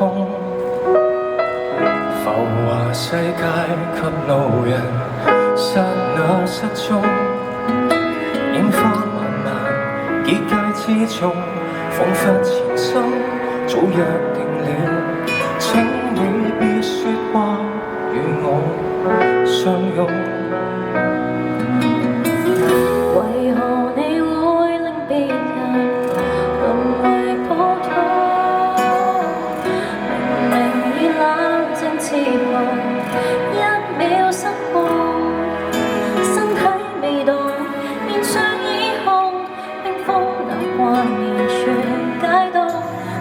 中，浮華世界給路人剎那失蹤，煙花漫漫結界之中，彷彿前生早約定了，請你別說話與我相擁。為何你會令別人淪為普通？明明已冷靜似紅，一秒失控，身體未動，面上已紅，冰封難慣完全解凍，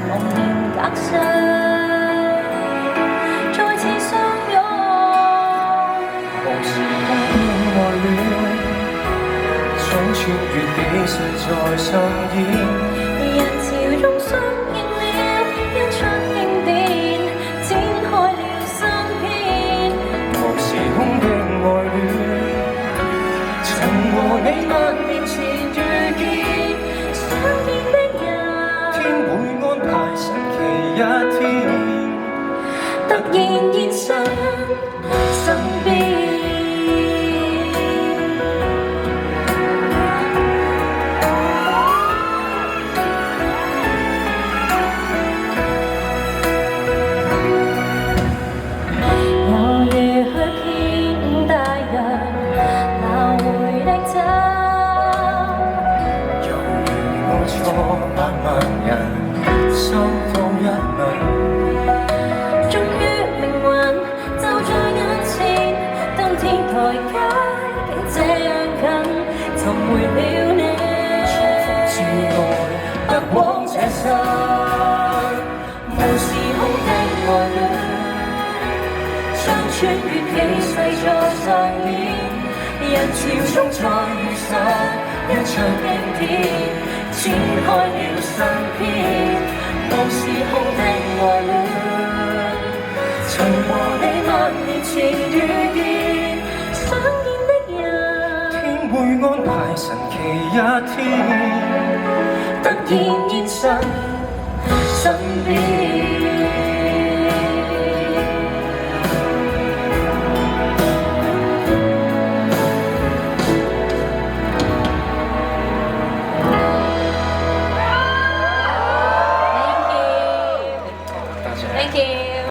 茫然隔世，再次相擁。無時空的愛戀，總穿越幾世再上演。人潮中相應了一出經典，展開了新篇。無時空的愛戀，曾和你萬年前遇見，相見的人，天會安排神奇一天，突然現身身邊。百萬人心都一吻，終於命運就在眼前，登天台階竟這樣近，尋回了你。重逢之愛，不枉這生，無時空的愛戀，將穿越幾世再上演，人潮中再遇上一場經典。展開了新篇，無時空的愛戀，曾和你萬年前遇見，想見的人，天會安排神奇一天，突然現身身邊。